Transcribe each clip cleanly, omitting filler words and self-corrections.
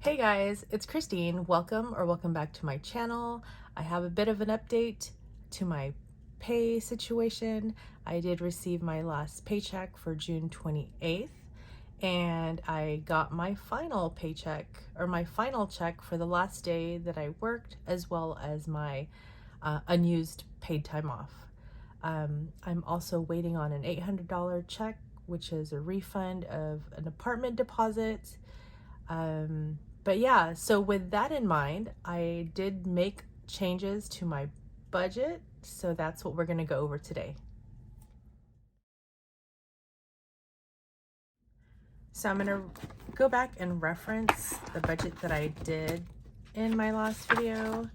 Hey guys, it's Kristine. Welcome back to my channel. I have a bit of an update to my pay situation. I did receive my last paycheck for June 28th, and I got my final paycheck or my final check for the last day that I worked, as well as my unused paid time off. I'm also waiting on an $800 check, which is a refund of an apartment deposit. But yeah, so with that in mind, I did make changes to my budget. So that's what we're going to go over today. So I'm going to go back and reference the budget that I did in my last video.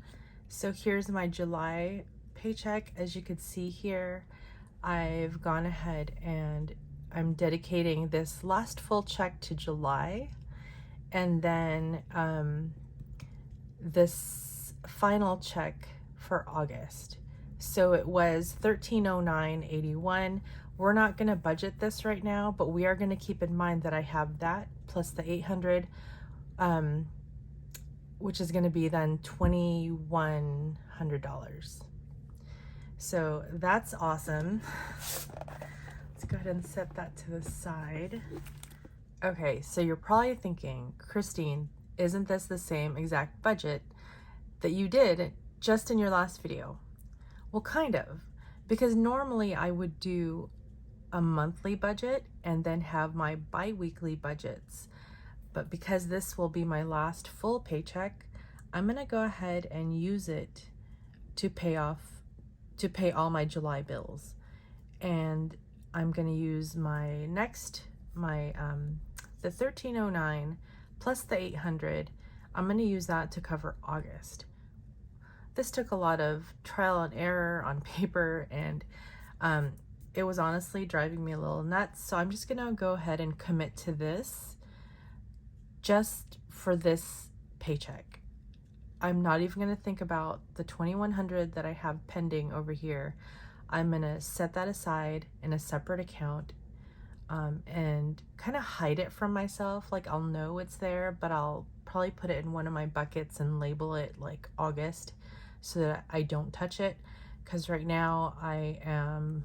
So here's my July paycheck. As you can see here, I've gone ahead and I'm dedicating this last full check to July. And then this final check for August. So it was $1309.81. We're not going to budget this right now, but we are going to keep in mind that I have that plus the $800, which is going to be then $2,100. So that's awesome. Let's go ahead and set that to the side. Okay, so you're probably thinking, Kristine, isn't this the same exact budget that you did just in your last video? Well, kind of, because normally I would do a monthly budget and then have my bi-weekly budgets. But because this will be my last full paycheck, I'm gonna go ahead and use it to pay all my July bills. And I'm gonna use the $1309 plus the $800. I'm going to use that to cover August. This took a lot of trial and error on paper, and it was honestly driving me a little nuts. So I'm just going to go ahead and commit to this just for this paycheck. I'm not even going to think about the $2,100 that I have pending over here. I'm going to set that aside in a separate account and kind of hide it from myself. Like, I'll know it's there, but I'll probably put it in one of my buckets and label it like August so that I don't touch it. Because right now I am,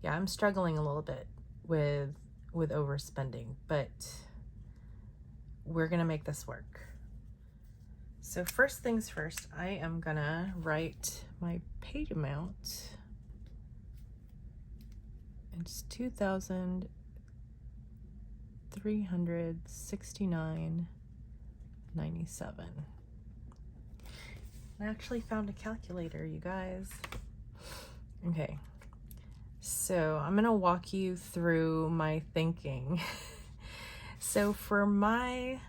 yeah, I'm struggling a little bit with overspending, but we're gonna make this work. So first things first, I am gonna write my paid amount. It's $2,369.97. I actually found a calculator, you guys. Okay, so I'm gonna walk you through my thinking. So for my,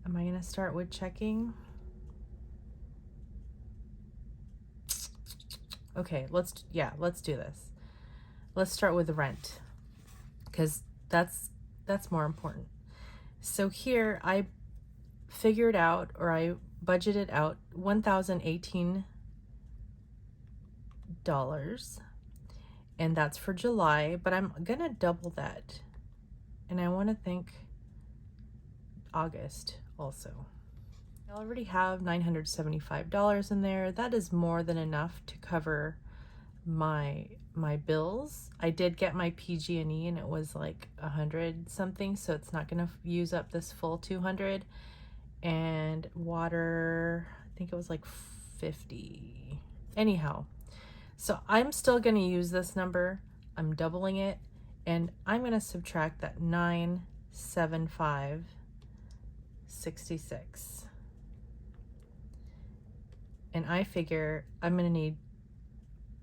am I gonna start with checking? Okay, let's do this. Let's start with the rent, because that's more important. So here I figured out, or I budgeted out $1,018, and that's for July, but I'm gonna double that, and I want to think August also. I already have $975 in there. That is more than enough to cover my bills. I did get my PG&E and it was like 100 something, so it's not gonna use up this full 200. And water, I think it was like 50. Anyhow, so I'm still gonna use this number. I'm doubling it, and I'm gonna subtract that 975.66. And I figure I'm gonna need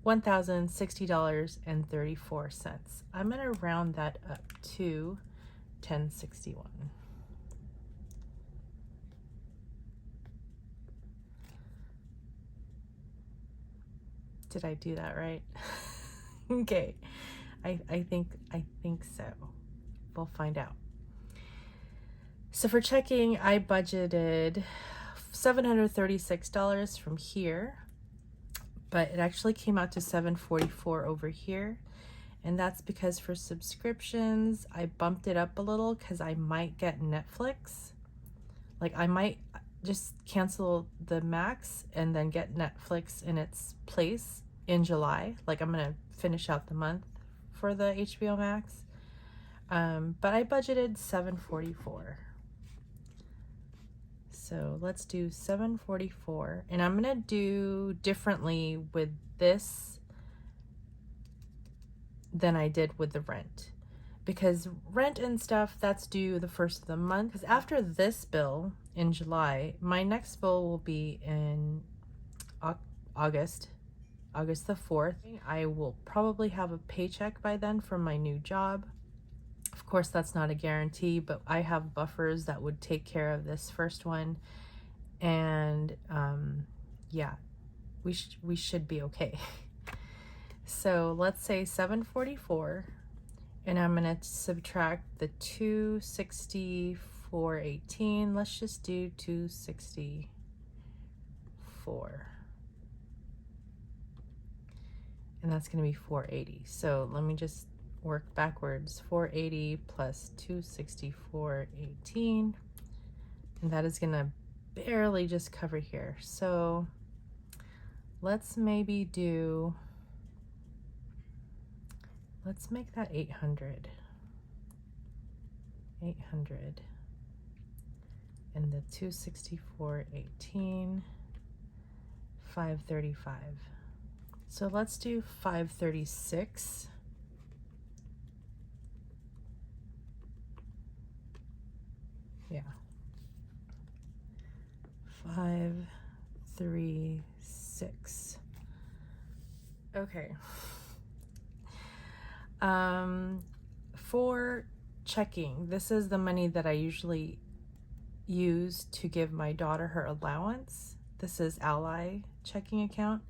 $1,060.34. I'm gonna round that up to $10.61. Did I do that right? Okay, I think so. We'll find out. So for checking, I budgeted $736 from here, but it actually came out to $744 over here. And that's because for subscriptions, I bumped it up a little because I might get Netflix. Like I might just cancel the Max and then get Netflix in its place in July. Like I'm gonna finish out the month for the HBO Max. But I budgeted $744. So let's do $744. And I'm gonna do differently with this than I did with the rent, because rent and stuff, that's due the first of the month. Because after this bill in July, my next bill will be in August the 4th. I will probably have a paycheck by then from my new job. Of course, that's not a guarantee, but I have buffers that would take care of this first one. And yeah, we should be okay. So let's say $744, and I'm gonna subtract the $264.18. Let's just do $264, and that's gonna be $480. So let me just work backwards. $480 plus $264.18, and that is gonna barely just cover here. So let's maybe do, let's make that 800, and the 264.18, 535. So let's do 536. Yeah, 536. Okay. For checking, this is the money that I usually use to give my daughter her allowance. This is Ally checking account,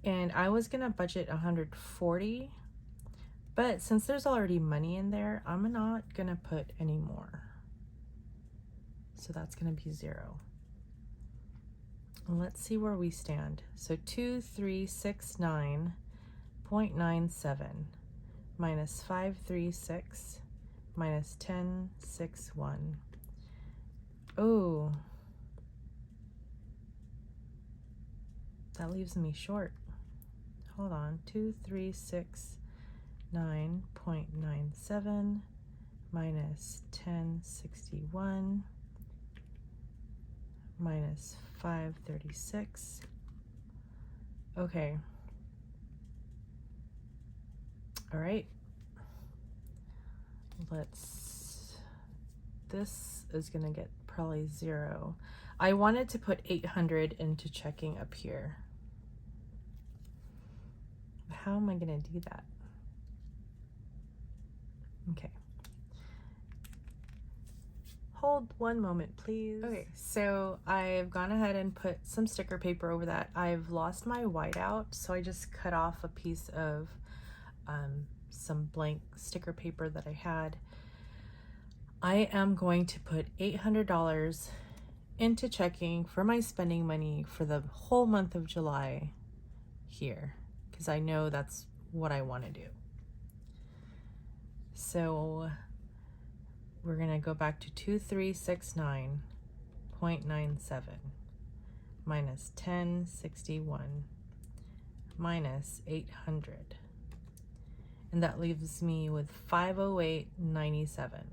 and I was gonna budget 140, but since there's already money in there, I'm not gonna put any more. So that's gonna be 0. And let's see where we stand. So 2369.97 minus 536 minus 1061. Oh, that leaves me short. Hold on. 2369.97 minus 1061 minus 536. Okay. All right. This is gonna get probably 0. I wanted to put 800 into checking up here. How am I gonna do that? Okay. Hold one moment, please. Okay, so I've gone ahead and put some sticker paper over that. I've lost my whiteout, so I just cut off a piece of some blank sticker paper that I had. I am going to put $800 into checking for my spending money for the whole month of July here, because I know that's what I want to do. So we're going to go back to 2369.97 minus 1061 minus 800. And that leaves me with 508.97.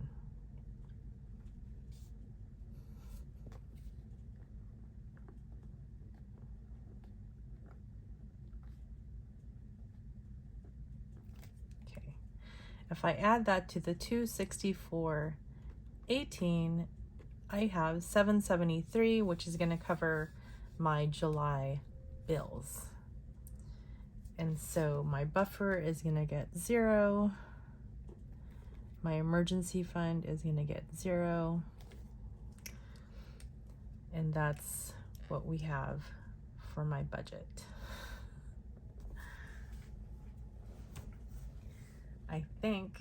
Okay. If I add that to the 264.18, I have 773, which is going to cover my July bills. And so my buffer is going to get 0. My emergency fund is going to get 0. And that's what we have for my budget. I think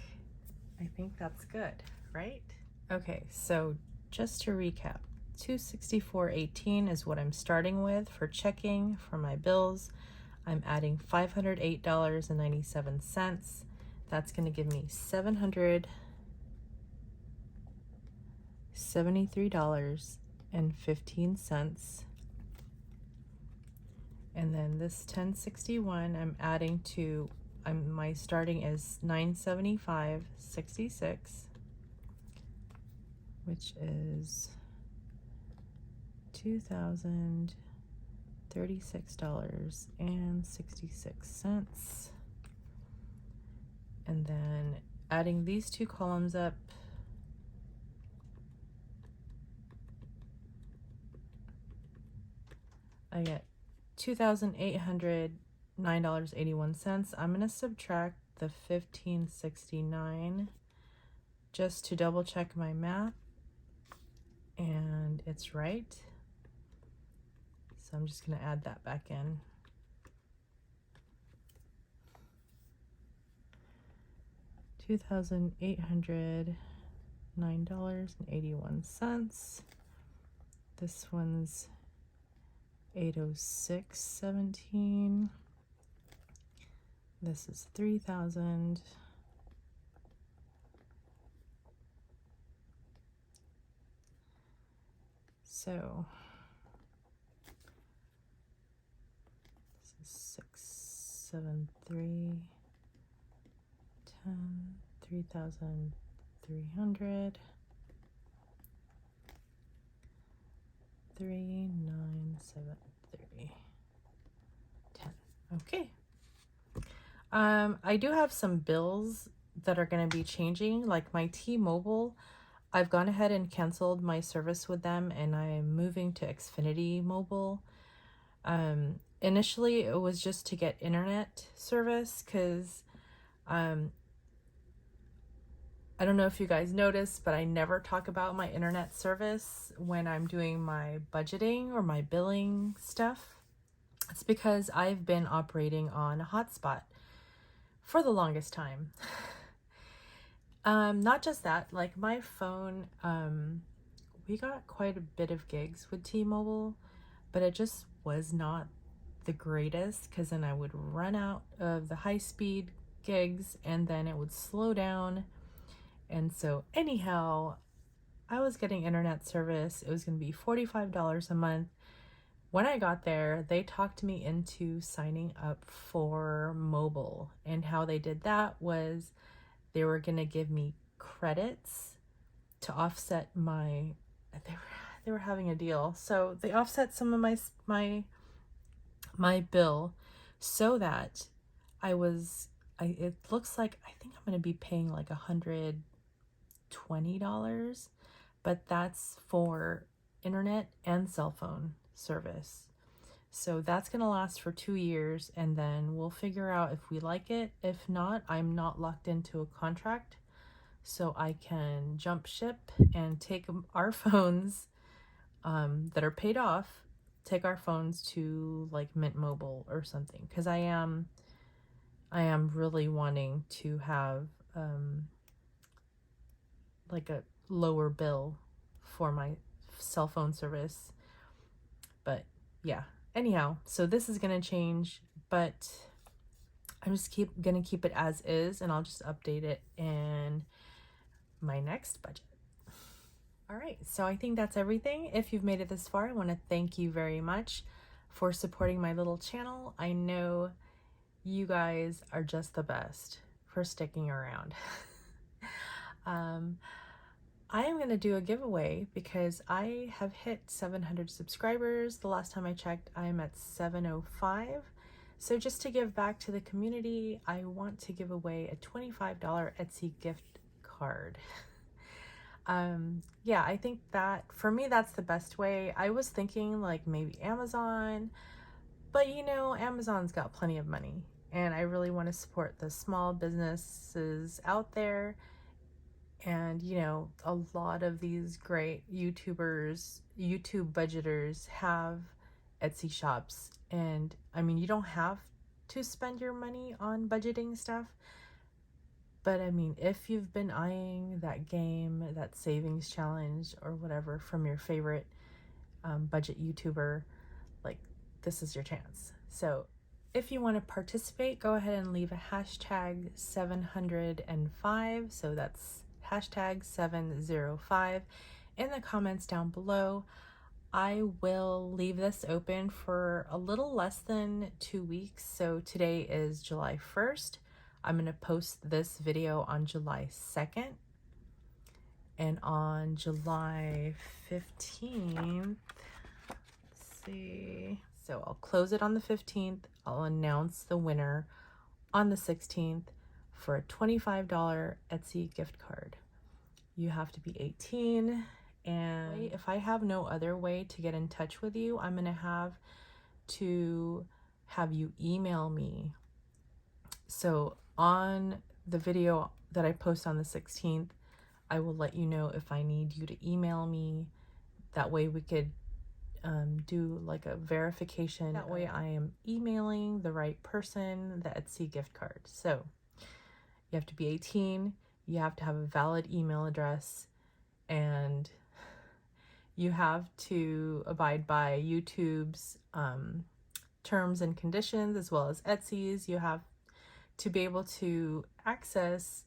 that's good, right? Okay, so just to recap, 264.18 is what I'm starting with for checking for my bills. I'm adding $508.97. That's going to give me $773.15. And then this 1061 I'm adding to, my starting is $975.66, which is $2,036.66. And then adding these two columns up, I get $2,809.81. I'm going to subtract the $1,569 just to double check my math, and it's right. So I'm just going to add that back in. $2,809.81. This one's 806.17. This is 3,000. So this is 673, 10, 3,300, 3,973, 10. Okay. I do have some bills that are going to be changing, like my T-Mobile. I've gone ahead and canceled my service with them, and I'm moving to Xfinity Mobile. Initially, it was just to get internet service, because I don't know if you guys noticed, but I never talk about my internet service when I'm doing my budgeting or my billing stuff. It's because I've been operating on a hotspot for the longest time. Not just that, like my phone, we got quite a bit of gigs with T-Mobile, but it just was not the greatest, because then I would run out of the high-speed gigs and then it would slow down. And so anyhow, I was getting internet service. It was going to be $45 a month. When I got there, they talked me into signing up for mobile. And how they did that was they were going to give me credits to offset my, they were having a deal. So they offset some of my bill, so that it looks like, I think I'm going to be paying like $120, but that's for internet and cell phone service. So that's going to last for 2 years, and then we'll figure out if we like it. If not, I'm not locked into a contract, so I can jump ship and take our phones that are paid off, take our phones to like Mint Mobile or something, because I am really wanting to have like a lower bill for my cell phone service. But yeah, anyhow, so this is going to change, but I'm just gonna keep it as is, and I'll just update it in my next budget. All right, so I think that's everything. If you've made it this far, I want to thank you very much for supporting my little channel. I know you guys are just the best for sticking around. I am going to do a giveaway because I have hit 700 subscribers. The last time I checked, I am at 705. So just to give back to the community, I want to give away a $25 Etsy gift card. Yeah, I think that for me, that's the best way. I was thinking like maybe Amazon, but you know, Amazon's got plenty of money, and I really want to support the small businesses out there. And you know, a lot of these great YouTubers, YouTube budgeters have Etsy shops. And I mean, you don't have to spend your money on budgeting stuff, but I mean, if you've been eyeing that game, that savings challenge or whatever from your favorite budget YouTuber, like this is your chance. So If you want to participate, go ahead and leave a hashtag 705. So that's hashtag 705 in the comments down below. I will leave this open for a little less than 2 weeks. So today is July 1st. I'm going to post this video on July 2nd. And on July 15th, let's see. So I'll close it on the 15th. I'll announce the winner on the 16th for a $25 Etsy gift card. You have to be 18. And if I have no other way to get in touch with you, I'm going to have you email me. So on the video that I post on the 16th, I will let you know if I need you to email me. That way we could do like a verification. That way I am emailing the right person the Etsy gift card. So you have to be 18, you have to have a valid email address, and you have to abide by YouTube's terms and conditions as well as Etsy's. You have to be able to access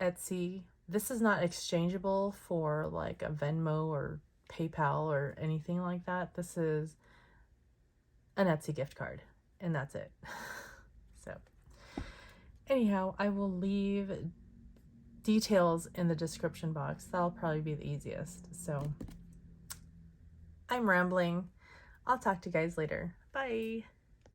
Etsy. This is not exchangeable for like a Venmo or PayPal or anything like that. This is an Etsy gift card, and that's it. So anyhow, I will leave details in the description box. That'll probably be the easiest. So I'm rambling. I'll talk to you guys later. Bye.